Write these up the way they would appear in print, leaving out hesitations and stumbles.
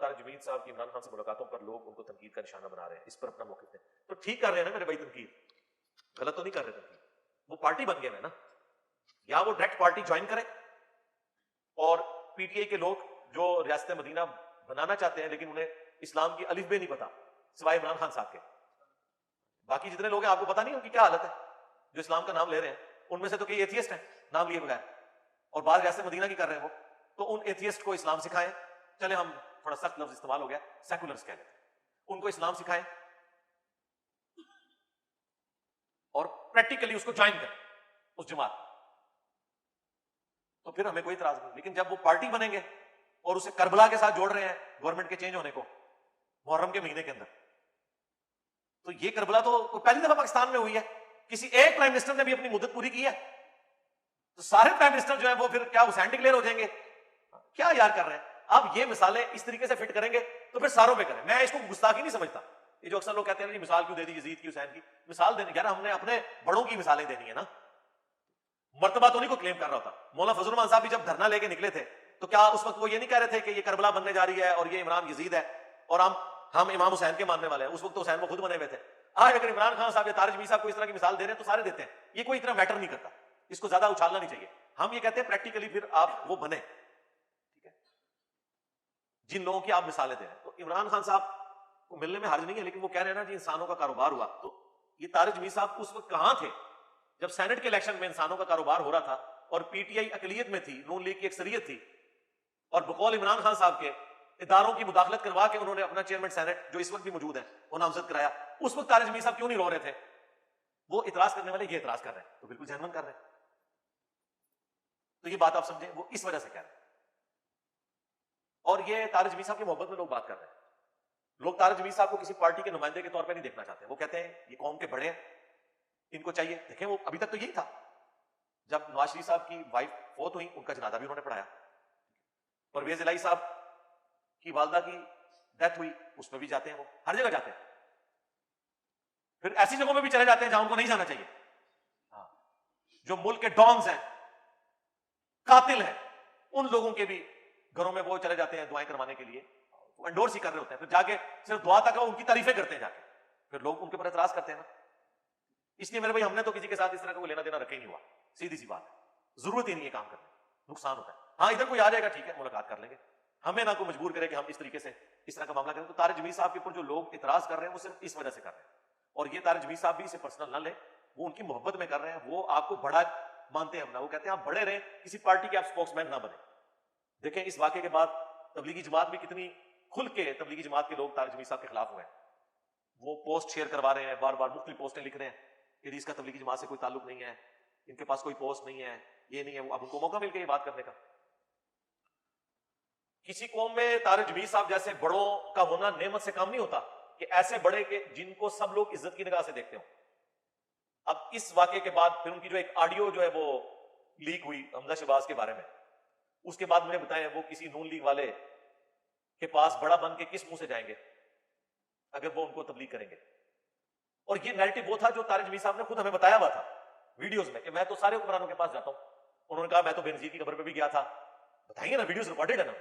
तारिक जमील साहब की इमरान खान से मुलाकातों पर लोग उनको तनकीद का निशाना बना रहे हैं, इस पर अपना मौक़िफ़ दें। तो ठीक कर रहे हैं ना मेरे भाई, तनकीद गलत तो नहीं कर रहे तनकीद, वो पार्टी बन गए हैं ना, या वो डायरेक्ट पार्टी ज्वाइन करें और पीटीआई के लोग जो रियासत मदीना बनाना चाहते हैं लेकिन उन्हें इस्लाम की अलिफ बे नहीं पता सिवाय इमरान खान साहब के, बाकी जितने लोग हैं आपको पता नहीं उनकी क्या हालत है जो इस्लाम का नाम ले रहे हैं, उनमें से तो कई एथियस्ट हैं नाम लिए बगैर, और बाद रियासत मदीना की कर रहे हैं वो, तो उन एथियस्ट को इस्लाम सिखाएं, चले हम थोड़ा सख्त लफ्ज इस्तेमाल हो गया, सेकुलर्स कह लेते हैं, उनको इस्लाम सिखाएं और प्रैक्टिकली उसको ज्वाइन करें उस जमात, तो फिर हमें कोई इतराज नहीं। लेकिन जब वो पार्टी बनेंगे और उसे करबला के साथ जोड़ रहे हैं गवर्नमेंट के चेंज होने को मुहर्रम के महीने के अंदर, तो ये करबला तो पहली दफा पाकिस्तान में हुई है, किसी एक प्राइम मिनिस्टर ने भी अपनी मुद्दत पूरी की है, तो सारे प्राइम मिनिस्टर जो है वो फिर क्या हुसैन डिक्लेयर हो जाएंगे? क्या यार कर रहे हैं आप? ये मिसालें इस तरीके से फिट करेंगे तो फिर सारों पे करें। मैं इसको गुस्ताखी नहीं समझता, ये जो अक्सर लोग कहते हैं ना मिसाल क्यों दे दी यजीद की हुसैन की, मिसाल देने यार हमने अपने बड़ों की मिसालें देनी है ना, मर्तबा तो नहीं को क्लेम कर रहा होता। मौलाना फजल रहमान साहब भी जब धरना लेके निकले थे तो क्या उस वक्त वो ये नहीं कह रहे थे कि ये करबला बनने जा रही है और ये इमरान यजीद है और हम इमाम हुसैन के मानने वाले हैं? उस वक्त तो हुसैन वो खुद बने हुए थे। आज अगर इमरान खान साहब या तारिक जमील साहब को इस तरह की मिसाल दे रहे हैं तो सारे देते हैं, ये कोई इतना मैटर नहीं करता, इसको ज्यादा उछालना नहीं चाहिए। हम ये कहते हैं प्रैक्टिकली फिर आप वो बने, ठीक है, जिन लोगों की आप मिसालें दे रहे हैं। तो इमरान खान साहब को मिलने में हर्ज नहीं है, लेकिन वो कह रहे हैं ना जी इंसानों का कारोबार हुआ, तो ये तारिक जमील साहब उस वक्त कहां थे जब सेनेट के इलेक्शन में इंसानों का कारोबार हो रहा था और पीटीआई अकलियत में थी, नून लीग की अक्सरियत थी, और बकौल इमरान खान साहब के इदारों की मुदाखलत करवा के उन्होंने अपना चेयरमैन सेनेट जो इस वक्त भी मौजूद है वो नामजद कराया। उस वक्त तारिक जमील साहब क्यों नहीं रो रहे थे? वो इतराज करने वाले ये इतराज कर रहे हैं तो बिल्कुल जहनमन कर रहे हैं। तो ये बात आप समझें, वो इस वजह से कह रहे हैं। और ये तारिक जमील साहब की मोहब्बत में लोग बात कर रहे हैं। लोग तारिक जमील साहब को किसी पार्टी के नुमाइंदे के तौर पर नहीं देखना चाहते। वो कहते हैं ये कौम के बड़े हैं, इनको चाहिए। देखें वो अभी तक तो यही था, जब नवाज शरीफ साहब की वाइफ फौत हुई उनका जनाजा भी उन्होंने पढ़ाया, परवेज इलाही साहब की वालदा की डेथ हुई उसमें भी जाते हैं, वो हर जगह जाते हैं। फिर ऐसी जगहों में भी चले जाते हैं जहां उनको नहीं जाना चाहिए। जो मुल्क के डॉन्स हैं, कातिल हैं, उन लोगों के भी घरों में वो चले जाते हैं दुआएं करवाने के लिए, वो एंडोर्स ही कर रहे होते हैं। फिर जाके सिर्फ दुआ तक उनकी तारीफें करते हैं जाके, फिर लोग उनके ऊपर एतराज करते हैं ना। इसलिए मेरे भाई हमने तो किसी के साथ इस तरह का कोई लेना देना रखा ही नहीं हुआ, सीधी सी बात है। जरूरत ही नहीं है काम करने, नुकसान होता है। हाँ इधर कोई आ जाएगा ठीक है, मुलाकात कर लेंगे, हमें ना कोई मजबूर करे कि हम इस तरीके से इस तरह का मामला करें। तो तारिक जमील साहब के ऊपर जो लोग इतराज कर रहे हैं वो सिर्फ इस वजह से कर रहे हैं, और ये तारिक जमील साहब भी इसे पर्सनल ना ले, वो उनकी मोहब्बत में कर रहे हैं। वो आपको बड़ा मानते हैं अपना, वो कहते हैं आप बड़े रहे, किसी पार्टी के आप स्पोक्समैन ना बने। देखें इस वाकये के बाद तबलीगी जमात भी कितनी खुल के तबलीगी जमात के लोग तारिक जमील साहब के खिलाफ हुए हैं। वो पोस्ट शेयर करवा रहे हैं, बार बार मुख्तलिफ पोस्टें लिख रहे हैं कि इसका तबलीगी जमात से कोई ताल्लुक नहीं है, इनके पास कोई पोस्ट नहीं है, ये नहीं है वो। अब उनको मौका मिल गया ये बात करने का। किसी कौम में तारिक जमील साहब जैसे बड़ों का होना नेमत से कम नहीं होता कि ऐसे बड़े के जिनको सब लोग इज्जत की निगाह से देखते हो। अब इस वाकये के बाद फिर उनकी जो एक ऑडियो जो है वो लीक हुई हमजा शहबाज के बारे में, उसके बाद मुझे बताएं वो किसी नून लीग वाले के पास बड़ा बन के किस मुंह से जाएंगे अगर वो उनको तबलीग करेंगे। और ये नैरेटिव वो था जो तारिक जमील साहब ने खुद हमें बताया हुआ था वीडियोस में कि मैं तो सारे हुक्मरानों के पास जाता हूं। उन्होंने कहा मैं तो बेनजीर की खबर पे भी गया था, बताएंगे ना, वीडियोस रिकॉर्डेड है ना।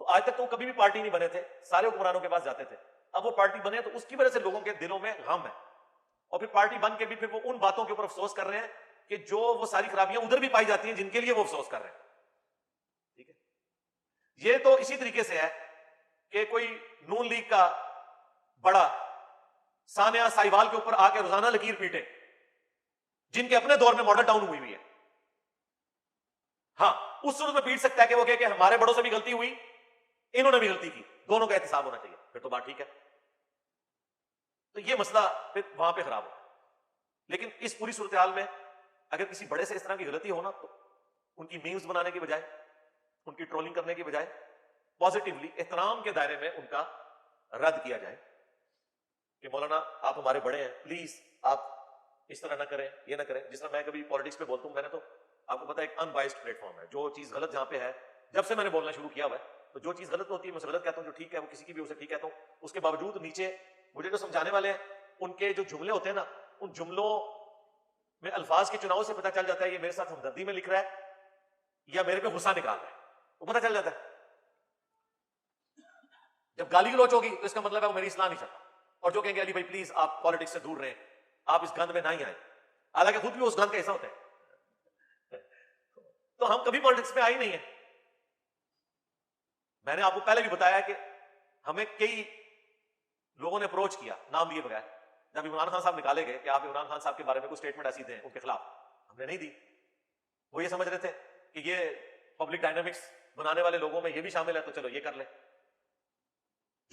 तो आज तक तो कभी भी पार्टी नहीं बने थे, सारे हुक्मरानों के पास जाते थे। अब वो पार्टी बने तो उसकी वजह से लोगों के दिलों में गम है, और फिर पार्टी बन के भी फिर वो उन बातों के ऊपर अफसोस कर रहे हैं कि जो वो सारी खराबियां उधर भी पाई जाती हैं जिनके लिए वो अफसोस कर रहे हैं। ठीक है, ये तो इसी तरीके से है कि कोई नून लीग का बड़ा सानिया साहिवाल के ऊपर आके रोजाना लकीर पीटे, जिनके अपने दौर में मॉडल टाउन हुई है। हाँ उस सूरत में पीट सकता है कि वो कहे कि हमारे बड़ों से भी गलती हुई, इन्होंने भी गलती की, दोनों का एहतसाब होना चाहिए, फिर तो बात ठीक है। तो ये मसला फिर वहां पे खराब हो। लेकिन इस पूरी सूरत हाल में अगर किसी बड़े से इस तरह की गलती हो ना, तो उनकी मीम्स बनाने की बजाय, उनकी ट्रोलिंग करने की बजाय पॉजिटिवली एहतराम के दायरे में उनका रद्द किया जाए कि मौलाना आप हमारे बड़े हैं, प्लीज आप इस तरह ना करें, ये ना करें। जिस तरह मैं कभी पॉलिटिक्स पे बोलता हूं, मैंने तो आपको पता है एक अनबाइस्ड प्लेटफॉर्म है। जो चीज गलत जहां पे है, जब से मैंने बोलना शुरू किया हुआ है, तो जो चीज गलत होती है मैं उसे गलत कहता हूं, जो ठीक है वो किसी की भी उसे ठीक कहता हूं। उसके बावजूद नीचे मुझे जो समझाने वाले हैं उनके जो जुमले होते हैं ना, उन जुमलों में अल्फाज के चुनाव से पता चल जाता है ये मेरे साथ हमदर्दी में लिख रहा है या मेरे पे गुस्सा निकाल रहा है, वो पता चल जाता है। जब गाली गलौच होगी तो इसका मतलब है वो मेरी इस्लाह नहीं चाहता, और जो कहेंगे अली भाई प्लीज आप पॉलिटिक्स से दूर रहें, आप इस गंद में नहीं आए, हालांकि खुद भी उस गंद का हिस्सा होते हैं। तो हम कभी पॉलिटिक्स में आई नहीं है। मैंने आपको पहले भी बताया कि हमें कई लोगों ने अप्रोच किया नाम लिए बगैर, जब इमरान खान साहब निकाले गए कि आप इमरान खान साहब के बारे में कोई स्टेटमेंट ऐसी दें उनके खिलाफ, हमने नहीं दी। वो ये समझ रहे थे कि ये पब्लिक डायनामिक्स बनाने वाले लोगों में ये भी शामिल है तो चलो ये कर ले।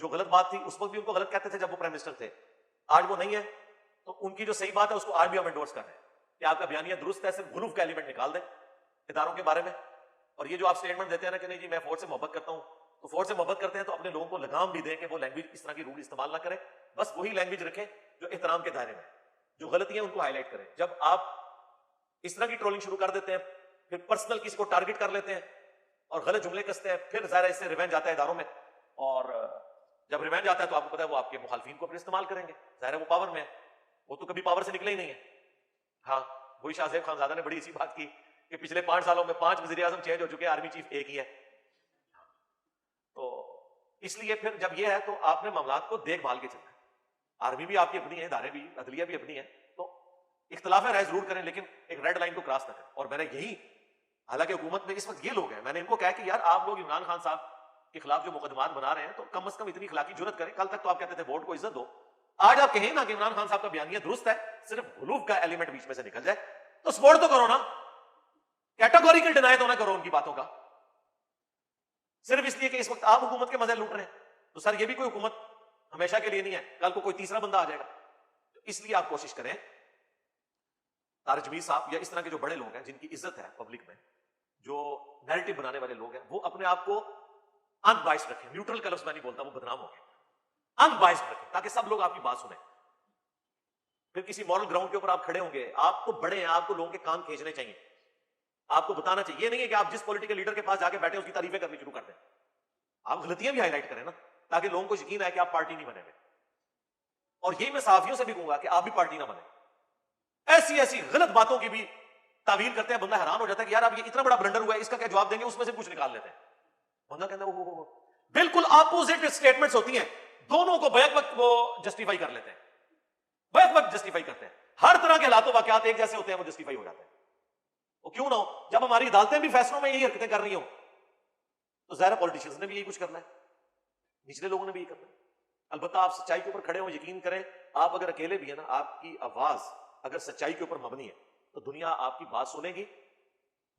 जो गलत बात थी उस वक्त भी उनको गलत कहते थे जब वो प्राइम मिनिस्टर थे, आज वो नहीं है तो उनकी जो सही बात है उसको आज भी हम एंडोर्स कर रहे हैं कि आपका बयानिया दुरुस्त है, सिर्फ गुलूफ का एलिमेंट निकाल दें इदारों के बारे में। और ये जो आप स्टेटमेंट देते हैं ना कि नहीं जी मैं फौज से मोहब्बत करता हूं, तो फौज से मोहब्बत करते हैं तो अपने लोगों को लगाम भी दें कि वो लैंग्वेज इस तरह की रूड इस्तेमाल ना करें, बस वही लैंग्वेज रखें जो एहतराम के दायरे में, जो गलतियां उनको हाईलाइट करें। जब आप इस तरह की ट्रोलिंग शुरू कर देते हैं, फिर पर्सनल किसी को टारगेट कर लेते हैं और गलत जुमले कसते हैं, फिर ज़ाहिर इससे रिवेंज आता है इदारों में, और जब रिवेंज आता है तो आपको पता है वो आपके मुखालफिन को फिर इस्तेमाल करेंगे, ज़ाहिर है वो पावर में है, वो तो कभी पावर से निकले ही नहीं है। हाँ, वही शाहजेब खानजादा ने बड़ी इसी बात की कि पिछले 5 सालों में 5 वज़ीर आज़म चेंज हो चुके हैं, आर्मी चीफ एक ही है। तो इसलिए फिर जब ये है तो आपने मामलात को देखभाल के चलना है। आर्मी भी आपकी अपनी है, इदारे भी, अदलिया भी अपनी है, तो इख्तलाफ राय जरूर करें लेकिन एक रेड लाइन को क्रॉस ना करें। और मैंने यही, हालांकि हुकूमत में इस वक्त ये लोग हैं, मैंने इनको कहा कि यार आप लोग इमरान खान साहब के खिलाफ जो मुकदमात बना रहे हैं तो कम से कम इतनी इखलाकी जुर्रत करें। कल तक तो आप कहते थे वोट को इज्जत दो, आज आप कहें ना कि इमरान खान साहब का बयानिया दुरुस्त है, सिर्फ गुलूफ का एलिमेंट बीच में से निकल जाए तो सपोर्ट तो करो ना, कैटेगोरिकल डिनाई तो ना करो उनकी बातों का, सिर्फ इसलिए कि इस वक्त आप हुकूमत के मजे लूट रहे हैं। तो सर ये भी कोई हुकूमत हमेशा के लिए नहीं है, कल को कोई तीसरा बंदा आ जाएगा। तो इसलिए आप कोशिश करें, तारिक जमील साहब या इस तरह के जो बड़े लोग हैं जिनकी इज्जत है पब्लिक में, जो नैरेटिव बनाने वाले लोग हैं, वो अपने आप को अनबाइस्ड रखें। न्यूट्रल का लफ्ज़ मैं नहीं बोलता, वो बदनाम हो गया, अनबाइस्ड रखें ताकि सब लोग आपकी बात सुने। फिर किसी मॉरल ग्राउंड के ऊपर आप खड़े होंगे, आप तो बड़े हैं, आपको लोगों के कान खींचने चाहिए, आपको बताना चाहिए। ये नहीं है कि आप जिस पॉलिटिकल लीडर के पास जाके बैठे उसकी तारीफें करनी शुरू कर दें, आप गलतियां भी हाईलाइट करें ना, ताकि लोगों को यकीन आए कि आप पार्टी नहीं बनेंगे। और ये मैं सहाफियों से भी कहूंगा कि आप भी पार्टी ना बने। ऐसी ऐसी गलत बातों की भी तावील करते हैं, बंदा हैरान हो जाता है कि यार अब ये इतना बड़ा ब्लंडर हुआ है, इसका क्या जवाब देंगे, उसमें से कुछ निकाल लेते हैं। बंदा कहता है वो बिल्कुल अपोजिट स्टेटमेंट्स होती हैं, दोनों को बैक वक्त वो जस्टिफाई कर लेते हैं, बैक वक्त जस्टिफाई करते हैं। हर तरह के हालातों वाकयात एक जैसे होते हैं, वो जस्टिफाई हो जाते हैं। वो क्यों ना हो, जब हमारी अदालतें भी फैसलों में यही हरकतें कर रही हो तो ज़ाहिर पॉलिटिशियंस ने भी यही कुछ करना है, निचले लोगों ने भी यही करना है। अलबत्ता आप सच्चाई के ऊपर खड़े हो, यकीन करें, आप अगर अकेले भी है ना, आपकी आवाज अगर सच्चाई के ऊपर मबनी है तो दुनिया आपकी बात सुनेगी।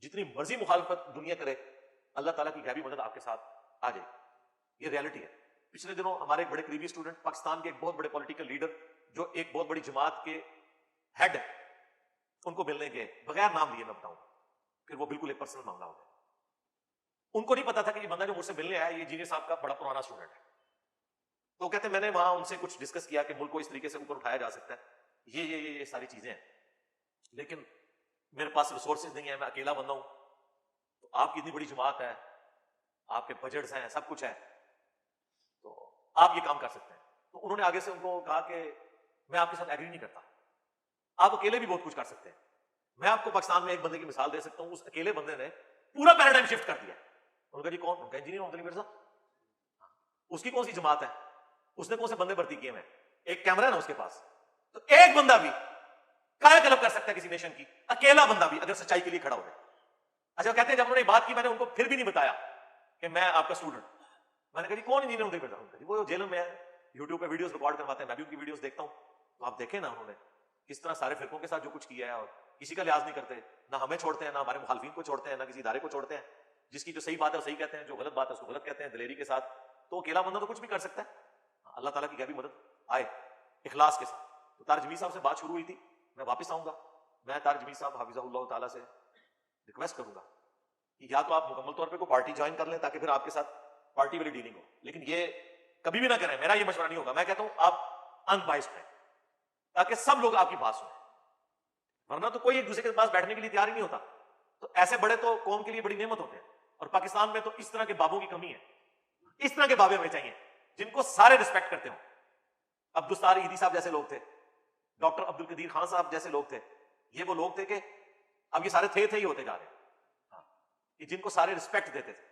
जितनी मर्जी मुखालफत दुनिया करे, अल्लाह ताला की गैबी मदद आपके साथ आ जाएगी। ये रियलिटी है। पिछले दिनों हमारे एक बड़े करीबी स्टूडेंट, पाकिस्तान के एक बहुत बड़े पॉलिटिकल लीडर जो एक बहुत बड़ी जमात के हेड है, उनको मिलने गए, बगैर नाम लिए मैं बताऊंगा, फिर वो बिल्कुल एक पर्सनल मामला हो गया। उनको नहीं पता था कि ये बंदा जो मुझसे मिलने आया ये इंजीनियर साहब का बड़ा पुराना स्टूडेंट है। तो कहते मैंने वहां उनसे कुछ डिस्कस किया कि मुल्क को इस तरीके से ऊपर उठाया जा सकता है, ये सारी चीजें हैं, लेकिन मेरे पास रिसोर्सेज नहीं है, मैं अकेला बंदा हूं, तो आपकी इतनी बड़ी जमात है, आपके बजट्स हैं, सब कुछ है, तो आप ये काम कर सकते हैं। तो उन्होंने आगे से उनको कहा कि मैं आपके साथ एग्री नहीं करता, आप अकेले भी बहुत कुछ कर सकते हैं। मैं आपको पाकिस्तान में एक बंदे की मिसाल दे सकता हूं, उस अकेले बंदे ने पूरा पैराडाइम शिफ्ट कर दिया। उन्होंने कहा जी कौन? उनका इंजीनियर मोहम्मद अली मिर्जा। उसकी कौन सी जमात है, उसने कौन से बंदे भर्ती किए हैं, एक कैमरा है ना उसके पास, तो एक बंदा भी कायाकल्प कर सकता है किसी नेशन की, अकेला बंदा भी, अगर सच्चाई के लिए खड़ा हो जाए। अच्छा कहते हैं जब उन्होंने बात की, मैंने उनको फिर भी नहीं बताया कि मैं आपका स्टूडेंट। मैंने कहा जी कौन इंजीनियर मोहम्मद अली मिर्जा? वो जेल में है, यूट्यूब पे वीडियोस रिकॉर्ड करवाते हैं, मैं भी उनकी वीडियोस देखता हूं, तो आप देखें ना उन्होंने किस तरह सारे फिरकों के साथ जो कुछ किया है, और किसी का लिहाज नहीं करते, ना हमें छोड़ते हैं, ना हमारे मुखालफिन को छोड़ते हैं, ना किसी इदारे को छोड़ते हैं। जिसकी जो सही बात है वो सही कहते हैं, जो गलत बात है उसको गलत कहते हैं, दिलेरी के साथ। तो अकेला बंदा तो कुछ भी कर सकता है, अल्लाह ताला की गैबी मदद आए इखलास के साथ। तो तारिक जमील साहब से बात शुरू हुई थी, मैं वापस आऊंगा, मैं तारिक जमील साहब हाफिज़हुल्लाह ताला से रिक्वेस्ट करूंगा कि या तो आप मुकम्मल तौर पे कोई पार्टी ज्वाइन कर लें ताकि फिर आपके साथ पार्टी वाली डीलिंग हो, लेकिन ये कभी भी ना करें, मेरा ये मशवरा नहीं होगा। मैं कहता हूं आप अनबाइस्ड रहें ताकि सब लोग आपकी बात सुने, वरना तो कोई एक दूसरे के पास बैठने के लिए तैयार ही नहीं होता। तो ऐसे बड़े तो कौम के लिए बड़ी नेमत होते हैं, और पाकिस्तान में तो इस तरह के बाबों की कमी है। इस तरह के बाबे हमें चाहिए जिनको सारे रिस्पेक्ट करते हो। अब्दुस्तार ईदी साहब जैसे लोग थे, डॉक्टर अब्दुल कदीर खान साहब जैसे लोग थे, ये वो लोग थे कि अब ये सारे थे ही होते जा रहे हैं, कि जिनको सारे रिस्पेक्ट देते थे।